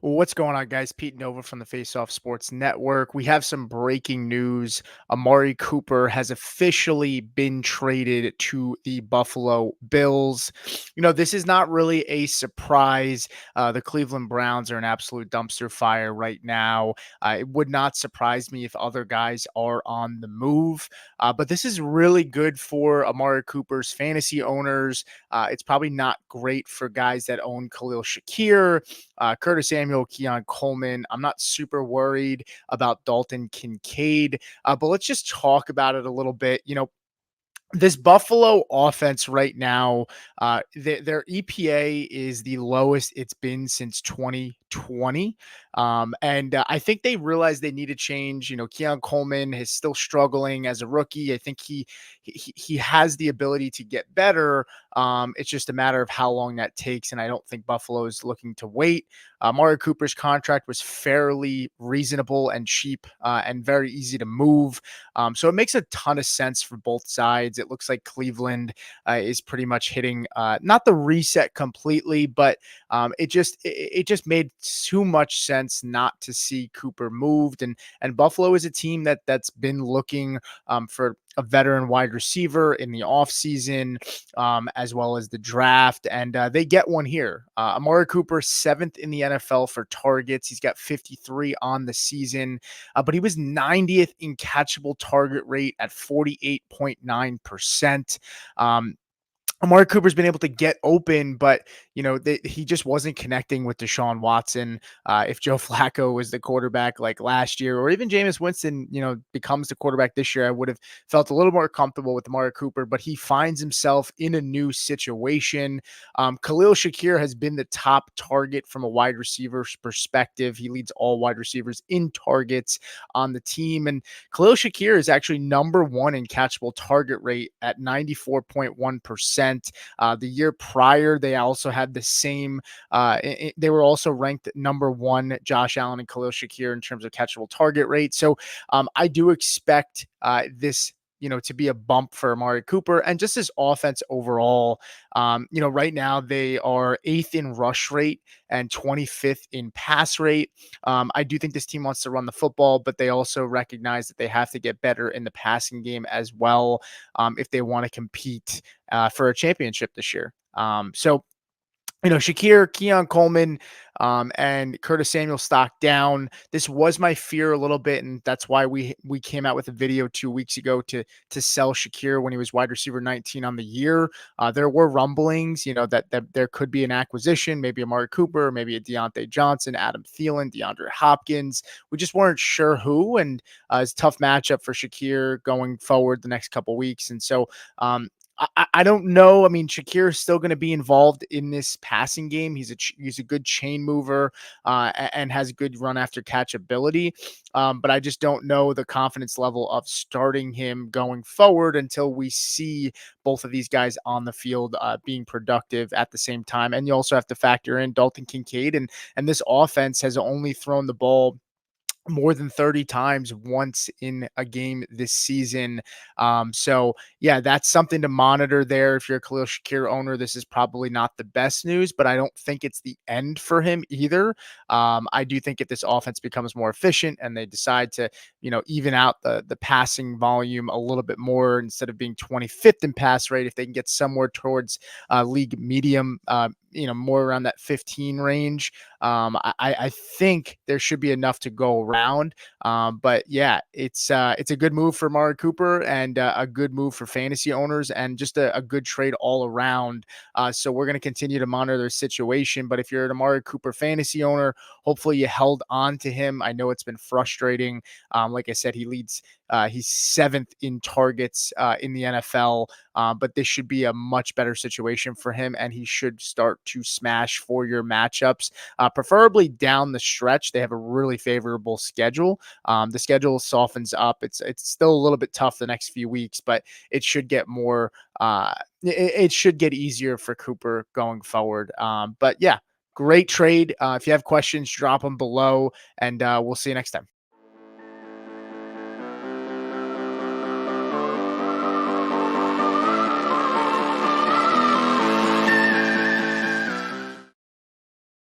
What's going on, guys? Pete Nova from the Face Off Sports Network. We have some breaking news. Amari Cooper has officially been traded to the Buffalo Bills. This is not really a surprise. The Cleveland Browns are an absolute dumpster fire right now. It would not surprise me if other guys are on the move. But this is really good for Amari Cooper's fantasy owners. It's probably not great for guys that own Khalil Shakir, Curtis Samuel, Keon Coleman. I'm not super worried about Dalton Kincaid, but let's just talk about it a little bit. This Buffalo offense right now, their EPA is the lowest it's been since 2020. And I think they realized they need to change. Keon Coleman is still struggling as a rookie. I think he has the ability to get better. It's just a matter of how long that takes. And I don't think Buffalo is looking to wait. Amari Cooper's contract was fairly reasonable and cheap and very easy to move. So it makes a ton of sense for both sides. It looks like Cleveland is pretty much hitting not the reset completely, but it just made too much sense not to see Cooper moved. And Buffalo is a team that's been looking for a veteran wide receiver in the offseason, as well as the draft. And they get one here. Amari Cooper, 7th in the NFL for targets. He's got 53 on the season, but he was 90th in catchable target rate at 48.9%. Amari Cooper's been able to get open, but he just wasn't connecting with Deshaun Watson. If Joe Flacco was the quarterback like last year, or even Jameis Winston, becomes the quarterback this year, I would have felt a little more comfortable with Amari Cooper. But he finds himself in a new situation. Khalil Shakir has been the top target from a wide receiver's perspective. He leads all wide receivers in targets on the team, and Khalil Shakir is actually number one in catchable target rate at 94.1%. The year prior, they also had the same. They were also ranked number one, Josh Allen and Khalil Shakir, in terms of catchable target rate. So I do expect this to be a bump for Amari Cooper and just his offense overall. Right now they are 8th in rush rate and 25th in pass rate. I do think this team wants to run the football, but they also recognize that they have to get better in the passing game as well if they want to compete for a championship this year. Shakir, Keon Coleman, and Curtis Samuel stock down. This was my fear a little bit, and that's why we came out with a video 2 weeks ago to sell Shakir when he was wide receiver 19 on the year. There were rumblings, that there could be an acquisition, maybe Amari Cooper, maybe a Deontay Johnson, Adam Thielen, DeAndre Hopkins. We just weren't sure who, and it's a tough matchup for Shakir going forward the next couple weeks. And so I don't know. I mean, Shakir is still going to be involved in this passing game. He's a good chain mover and has good run after catch ability. But I just don't know the confidence level of starting him going forward until we see both of these guys on the field being productive at the same time. And you also have to factor in Dalton Kincaid, and this offense has only thrown the ball more than 30 times once in a game this season. So yeah, that's something to monitor there. If you're a Khalil Shakir owner, this is probably not the best news, but I don't think it's the end for him either. I do think if this offense becomes more efficient and they decide to, even out the passing volume a little bit more, instead of being 25th in pass rate, if they can get somewhere towards league medium, more around that 15 range. I think there should be enough to go around. But yeah, it's a good move for Amari Cooper and a good move for fantasy owners and just a good trade all around. So we're going to continue to monitor their situation. But if you're an Amari Cooper fantasy owner, hopefully you held on to him. I know it's been frustrating. Like I said, he's 7th in targets in the NFL, but this should be a much better situation for him, and he should start to smash for your matchups, preferably down the stretch. They have a really favorable schedule. The schedule softens up. It's still a little bit tough the next few weeks, but it should get more. It should get easier for Cooper going forward. But yeah, great trade. If you have questions, drop them below, and we'll see you next time.